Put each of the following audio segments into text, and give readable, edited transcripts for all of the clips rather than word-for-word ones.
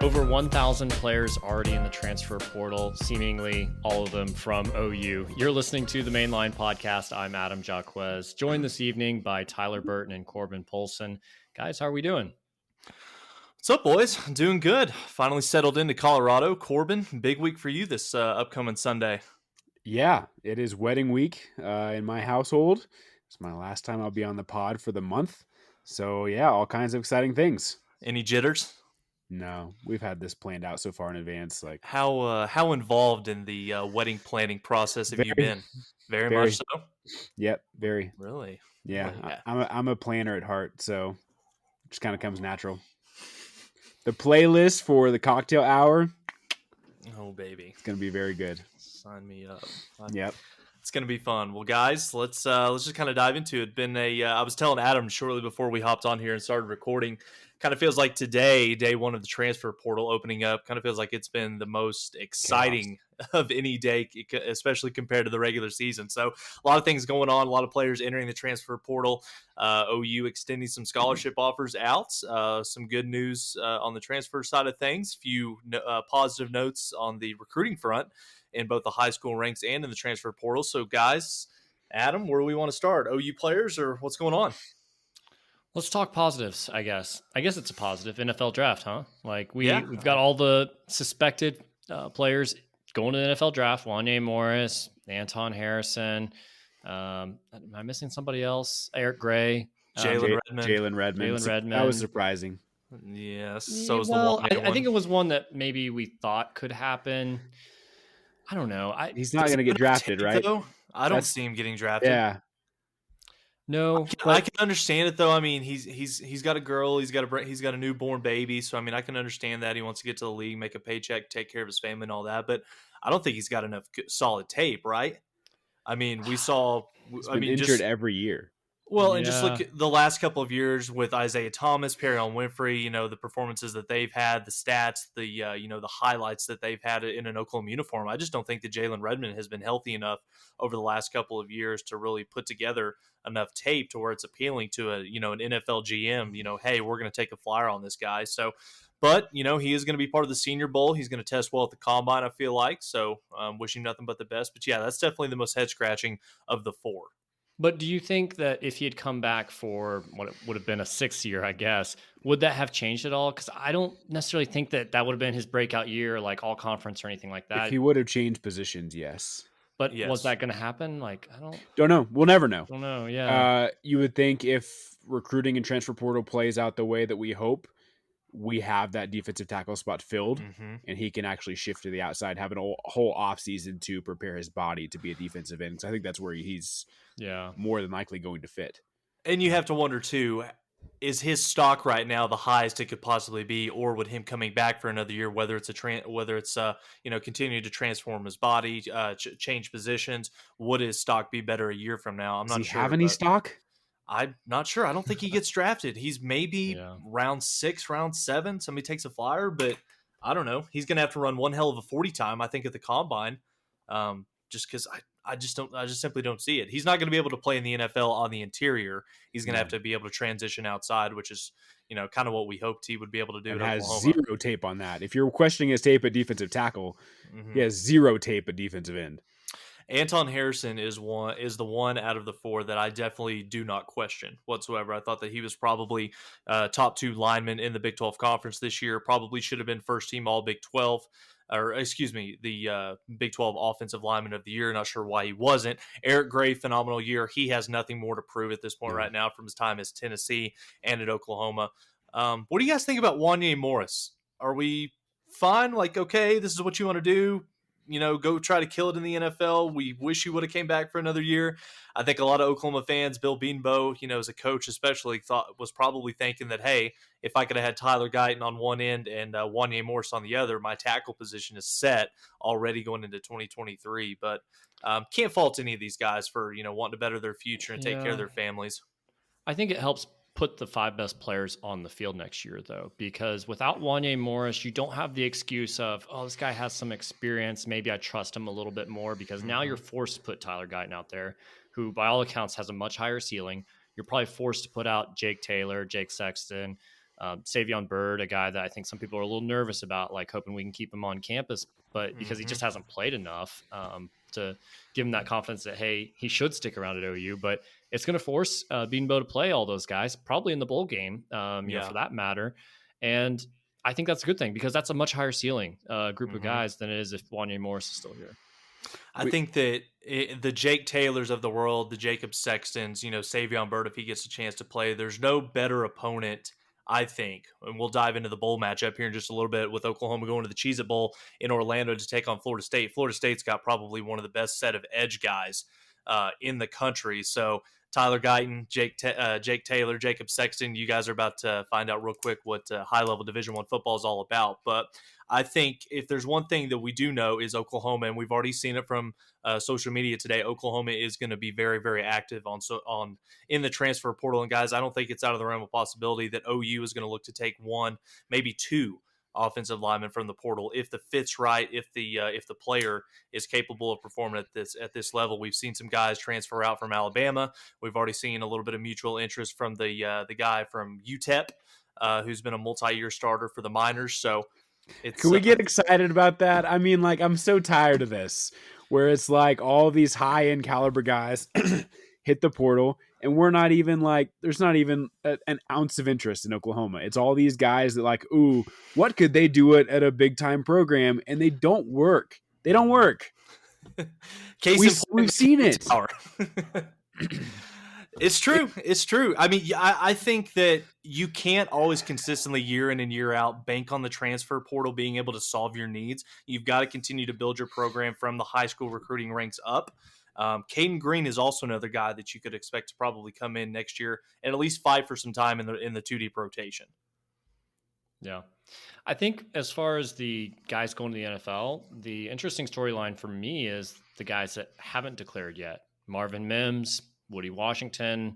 Over 1,000 players already in the transfer portal, seemingly all of them from OU. You're listening to the Mainline Podcast. I'm Adam Jacquez, joined this evening by Tyler Burton and Corbin Polson. Guys, how are we doing? What's up, boys? I'm doing good. Finally settled into Colorado. Corbin, big week for you this upcoming Sunday. Yeah, it is wedding week in my household. It's my last time I'll be on the pod for the month. So, yeah, all kinds of exciting things. Any jitters? No, we've had this planned out so far in advance. Like how involved in the wedding planning process have you been? Very much so. Yep, very. Really? Yeah, I'm a planner at heart, so it just kind of comes natural. The playlist for the cocktail hour. Oh, baby, it's gonna be very good. Sign me up. Yep. It's going to be fun. Well, guys, let's just kind of dive into it. I was telling Adam shortly before we hopped on here and started recording, kind of feels like today, day one of the transfer portal opening up, kind of feels like it's been the most exciting of any day, especially compared to the regular season. So a lot of things going on, a lot of players entering the transfer portal, OU extending some scholarship offers out, some good news on the transfer side of things, few positive notes on the recruiting front in both the high school ranks and in the transfer portal. So, guys, Adam, where do we want to start? OU players or what's going on? Let's talk positives, I guess. I guess it's a positive NFL draft, huh? Like we've got all the suspected players going to the NFL draft. Wanya Morris, Anton Harrison. Am I missing somebody else? Eric Gray. Jalen Redmond. That was surprising. Yes. So was I think it was one that maybe we thought could happen. I don't know. He's not going to get drafted, right? Though? I don't see him getting drafted. Yeah. No, I can understand it though. I mean, he's got a girl, he's got a newborn baby, so I mean, I can understand that he wants to get to the league, make a paycheck, take care of his family, and all that. But I don't think he's got enough solid tape, right? I mean, we saw. He's been injured every year. Well, and just look at the last couple of years with Isaiah Thomas, Perrion Winfrey, the performances that they've had, the stats, the the highlights that they've had in an Oklahoma uniform. I just don't think that Jalen Redmond has been healthy enough over the last couple of years to really put together enough tape to where it's appealing to an NFL GM, hey, we're going to take a flyer on this guy. So, but, he is going to be part of the Senior Bowl. He's going to test well at the Combine, I feel like. So, wishing nothing but the best. But, yeah, that's definitely the most head-scratching of the four. But do you think that if he had come back for what it would have been a 6th year, I guess, would that have changed at all? Because I don't necessarily think that would have been his breakout year, like all conference or anything like that. If he would have changed positions, yes. But was that going to happen? Like, don't know. We'll never know. Don't know. Yeah. You would think if recruiting and transfer portal plays out the way that we hope, we have that defensive tackle spot filled, and he can actually shift to the outside, have a whole offseason to prepare his body to be a defensive end. So I think that's where he's more than likely going to fit. And you have to wonder, too, is his stock right now the highest it could possibly be, or would him coming back for another year, whether it's continuing to transform his body, change positions, would his stock be better a year from now? I'm not sure. Does he have any stock? I'm not sure. I don't think he gets drafted. He's maybe round 6, round 7. Somebody takes a flyer, but I don't know. He's going to have to run one hell of a 40 time, I think, at the Combine, just because I just simply don't see it. He's not going to be able to play in the NFL on the interior. He's going to have to be able to transition outside, which is, kind of what we hoped he would be able to do. It has zero tape on that. If you're questioning his tape at defensive tackle, he has zero tape at defensive end. Anton Harrison is the one out of the four that I definitely do not question whatsoever. I thought that he was probably top 2 lineman in the Big 12 conference this year. Probably should have been first team All Big 12, the Big 12 offensive lineman of the year. Not sure why he wasn't. Eric Gray, phenomenal year. He has nothing more to prove at this point right now from his time as Tennessee and at Oklahoma. What do you guys think about Wanya Morris? Are we fine? Like, okay, this is what you want to do. Go try to kill it in the NFL. We wish he would have came back for another year. I think a lot of Oklahoma fans, Bill Beanbow, as a coach especially, was probably thinking that, hey, if I could have had Tyler Guyton on one end and Wanya Morris on the other, my tackle position is set already going into 2023. But can't fault any of these guys for, wanting to better their future and take care of their families. I think it helps put the 5 best players on the field next year, though, because without Wanya Morris, you don't have the excuse of, oh, this guy has some experience. Maybe I trust him a little bit more, because now you're forced to put Tyler Guyton out there, who by all accounts has a much higher ceiling. You're probably forced to put out Jake Taylor, Jake Sexton, Savion Byrd, a guy that I think some people are a little nervous about, like hoping we can keep him on campus, but because he just hasn't played enough to give him that confidence that, hey, he should stick around at OU. But it's going to force Beanbo to play all those guys, probably in the bowl game, for that matter. And I think that's a good thing because that's a much higher ceiling group of guys than it is if Wanye Morris is still here. I think that the Jake Taylors of the world, the Jacob Sextons, Savion Byrd, if he gets a chance to play, there's no better opponent, I think, and we'll dive into the bowl matchup here in just a little bit with Oklahoma going to the Cheez-It Bowl in Orlando to take on Florida State. Florida State's got probably one of the best set of edge guys in the country. So Tyler Guyton, Jake Taylor, Jacob Sexton, you guys are about to find out real quick what high-level Division I football is all about. But I think if there's one thing that we do know is Oklahoma, and we've already seen it from social media today, Oklahoma is going to be very, very active in the transfer portal. And guys, I don't think it's out of the realm of possibility that OU is going to look to take one, maybe two offensive linemen from the portal if the fit's right, if the player is capable of performing at this level. We've seen some guys transfer out from Alabama. We've already seen a little bit of mutual interest from the guy from UTEP, who's been a multi-year starter for the Miners. So. Can we get excited about that? I mean, like, I'm so tired of this, where it's like all these high-end caliber guys hit the portal, and we're not even like, there's not even an ounce of interest in Oklahoma. It's all these guys that like, ooh, what could they do at a big-time program? And they don't work. They don't work. We've seen it. It's true. It's true. I mean, I think that you can't always consistently year in and year out bank on the transfer portal being able to solve your needs. You've got to continue to build your program from the high school recruiting ranks up. Caden Green is also another guy that you could expect to probably come in next year and at least fight for some time in the 2 deep rotation. Yeah. I think as far as the guys going to the NFL, the interesting storyline for me is the guys that haven't declared yet. Marvin Mims, Woody Washington,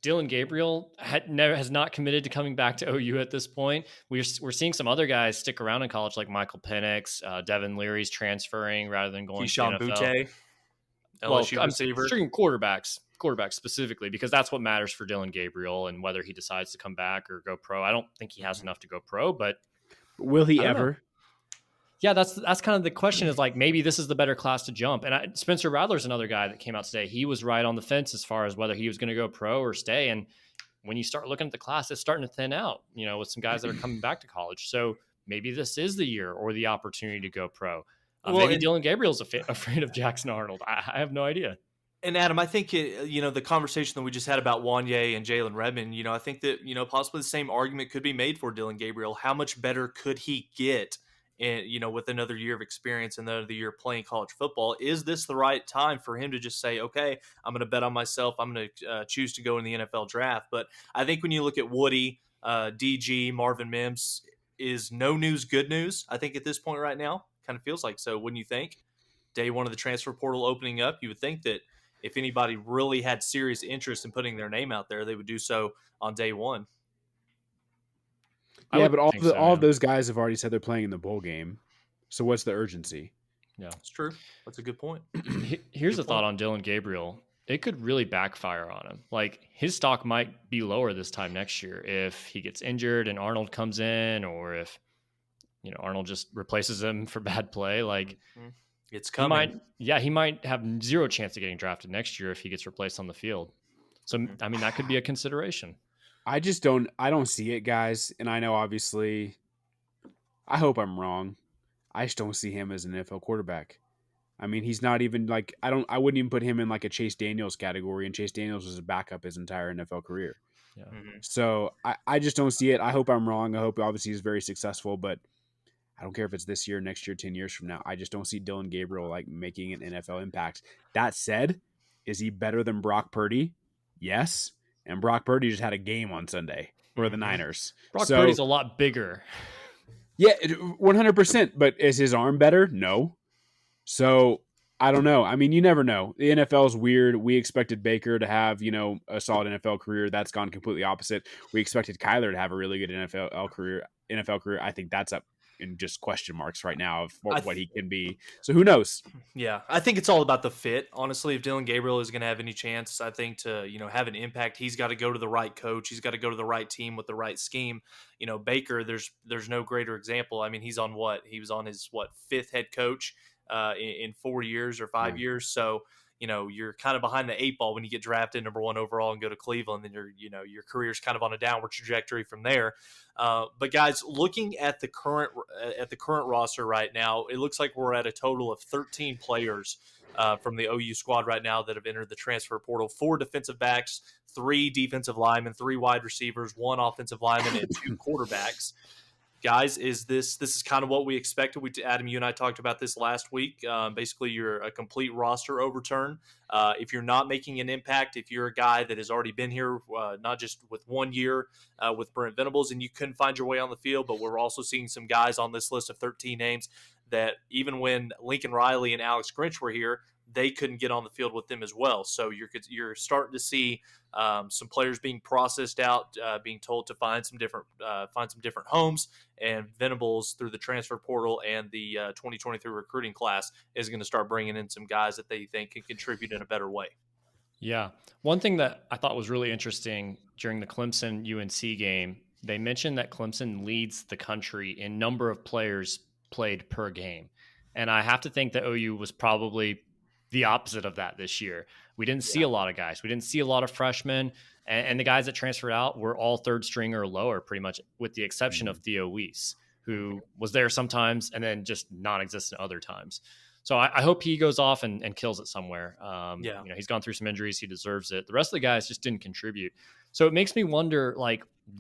Dylan Gabriel has not committed to coming back to OU at this point. We're seeing some other guys stick around in college, like Michael Penix, Devin Leary's transferring rather than going Keyshawn to the NFL. Butte, LSU receiver. I'm speaking quarterbacks specifically, because that's what matters for Dylan Gabriel and whether he decides to come back or go pro. I don't think he has enough to go pro, but will he ever? Yeah, that's kind of the question, is like, maybe this is the better class to jump. And Spencer Rattler's another guy that came out today. He was right on the fence as far as whether he was going to go pro or stay. And when you start looking at the class, it's starting to thin out, with some guys that are coming back to college. So maybe this is the year or the opportunity to go pro. Maybe Dylan Gabriel's afraid of Jackson Arnold. I have no idea. And Adam, I think the conversation that we just had about Wanye and Jalen Redmond, I think that possibly the same argument could be made for Dylan Gabriel. How much better could he get? And, with another year of experience and another year playing college football? Is this the right time for him to just say, okay, I'm going to bet on myself, I'm going to choose to go in the NFL draft? But I think when you look at Woody, DG, Marvin Mims, is no news good news, I think, at this point right now. Kind of feels like so, wouldn't you think? Day one of the transfer portal opening up, you would think that if anybody really had serious interest in putting their name out there, they would do so on day one. Yeah, but all of those guys have already said they're playing in the bowl game. So what's the urgency? Yeah, it's true. That's a good point. Here's a thought on Dylan Gabriel. It could really backfire on him. Like, his stock might be lower this time next year if he gets injured and Arnold comes in, or if Arnold just replaces him for bad play. Like, it's coming. He might have zero chance of getting drafted next year if he gets replaced on the field. So I mean, that could be a consideration. I don't see it, guys. And I know, obviously, I hope I'm wrong. I just don't see him as an NFL quarterback. I mean, he's not even like, I wouldn't even put him in like a Chase Daniels category, and Chase Daniels was a backup his entire NFL career. Yeah. So I just don't see it. I hope I'm wrong. I hope obviously he's very successful, but I don't care if it's this year, next year, 10 years from now. I just don't see Dylan Gabriel like making an NFL impact. That said, is he better than Brock Purdy? Yes. And Brock Purdy just had a game on Sunday for the Niners. Brock Purdy's a lot bigger. Yeah, 100%. But is his arm better? No. So I don't know. I mean, you never know. The NFL is weird. We expected Baker to have, a solid NFL career. That's gone completely opposite. We expected Kyler to have a really good NFL career. I think that's up in just question marks right now of what he can be. So who knows? Yeah, I think it's all about the fit. Honestly, if Dylan Gabriel is going to have any chance, I think to have an impact, he's got to go to the right coach. He's got to go to the right team with the right scheme. Baker, there's no greater example. I mean, he was on his fifth head coach in 4 years or 5 years. So you're kind of behind the eight ball when you get drafted number 1 overall and go to Cleveland. Then your career's kind of on a downward trajectory from there. But guys, looking at the current roster right now, it looks like we're at a total of 13 players from the OU squad right now that have entered the transfer portal. 4 defensive backs, 3 defensive linemen, 3 wide receivers, 1 offensive lineman, and 2 quarterbacks. Guys, this is kind of what we expected. Adam, you and I talked about this last week. Basically, you're a complete roster overturn. If you're not making an impact, if you're a guy that has already been here, not just with 1 year with Brent Venables, and you couldn't find your way on the field, but we're also seeing some guys on this list of 13 names that even when Lincoln Riley and Alex Grinch were here, they couldn't get on the field with them as well. So you're starting to see some players being processed out, being told to find some different homes. And Venables, through the transfer portal and the 2023 recruiting class, is going to start bringing in some guys that they think can contribute in a better way. Yeah. One thing that I thought was really interesting during the Clemson UNC game, they mentioned that Clemson leads the country in number of players played per game. And I have to think that OU was probably the opposite of that this year. We didn't see a lot of guys. We didn't see a lot of freshmen. And the guys that transferred out were all third string or lower, pretty much, with the exception of Theo Weiss, who was there sometimes and then just non-existent other times. So I hope he goes off and kills it somewhere. He's gone through some injuries. He deserves it. The rest of the guys just didn't contribute. So it makes me wonder,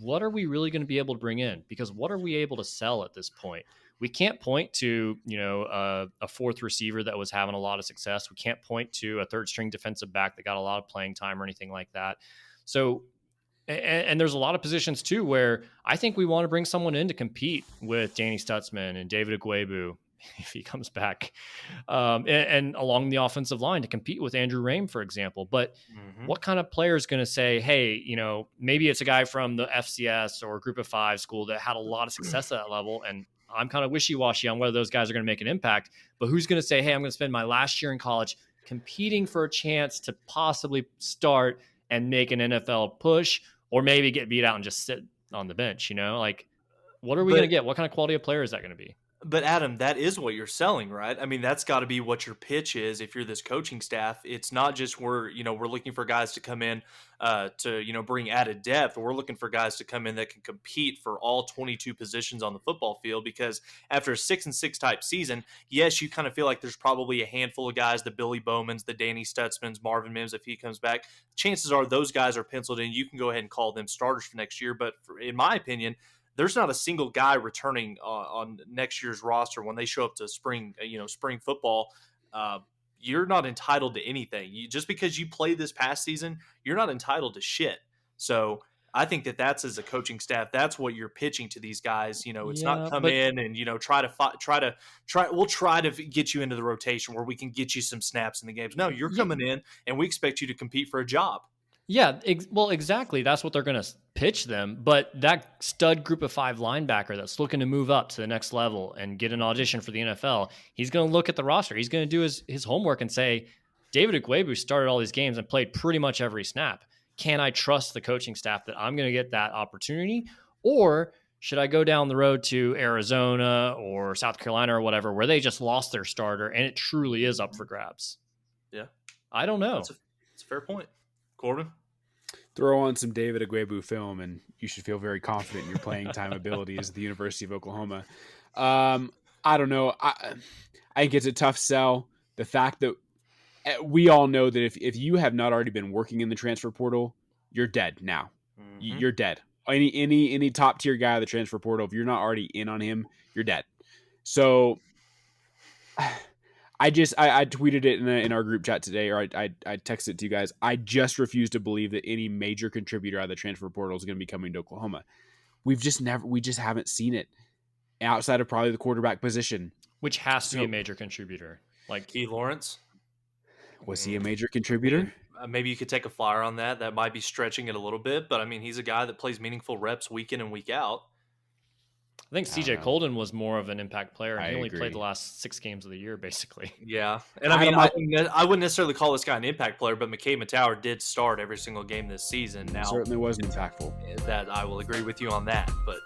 what are we really going to be able to bring in? Because what are we able to sell at this point? We can't point to, a fourth receiver that was having a lot of success. We can't point to a third string defensive back that got a lot of playing time or anything like that. So, and there's a lot of positions too, where I think we want to bring someone in to compete with Danny Stutzman and David Agwebu, if he comes back, and along the offensive line to compete with Andrew Rame, for example. But what kind of player is going to say, hey, maybe it's a guy from the FCS or Group of 5 school that had a lot of success at that level, and I'm kind of wishy-washy on whether those guys are going to make an impact, but who's going to say, hey, I'm going to spend my last year in college competing for a chance to possibly start and make an NFL push, or maybe get beat out and just sit on the bench, what are we going to get? What kind of quality of player is that going to be? But Adam, that is what you're selling, right? I mean, that's got to be what your pitch is. If you're this coaching staff, it's not just we're looking for guys to come in to bring added depth. We're looking for guys to come in that can compete for all 22 positions on the football field. Because after a 6-6 type season, yes, you kind of feel like there's probably a handful of guys, the Billy Bowmans, the Danny Stutzmans, Marvin Mims, if he comes back. Chances are those guys are penciled in. You can go ahead and call them starters for next year. But in my opinion, there's not a single guy returning on next year's roster when they show up to spring football. You're not entitled to anything. Just because you played this past season, you're not entitled to shit. So I think that's as a coaching staff, that's what you're pitching to these guys. It's not come in and we'll try to get you into the rotation where we can get you some snaps in the games. No, you're coming in and we expect you to compete for a job. Yeah, well, exactly. That's what they're going to pitch them. But that stud Group of 5 linebacker that's looking to move up to the next level and get an audition for the NFL, he's going to look at the roster. He's going to do his homework and say, David Agwebu started all these games and played pretty much every snap. Can I trust the coaching staff that I'm going to get that opportunity? Or should I go down the road to Arizona or South Carolina or whatever, where they just lost their starter and it truly is up for grabs? Yeah. I don't know. That's a fair point. Corbin? Throw on some David Agwebu film, and you should feel very confident in your playing time abilities at the University of Oklahoma. I don't know. I think it's a tough sell. The fact that we all know that if you have not already been working in the transfer portal, you're dead now. Mm-hmm. You're dead. Any top tier guy of the transfer portal, if you're not already in on him, you're dead. So I tweeted it in our group chat today, or I texted it to you guys. I just refuse to believe that any major contributor out of the transfer portal is going to be coming to Oklahoma. We just haven't seen it outside of probably the quarterback position, which has to be a major contributor. Like Key Lawrence, was he a major contributor? Maybe you could take a flyer on that. That might be stretching it a little bit, but I mean, he's a guy that plays meaningful reps week in and week out. I think CJ Colden was more of an impact player, and he only agree. played the last 6 games of the year, basically. Yeah, and I wouldn't necessarily call this guy an impact player, but McKay Matower did start every single game this season. Now, certainly wasn't impactful. That I will agree with you on that, but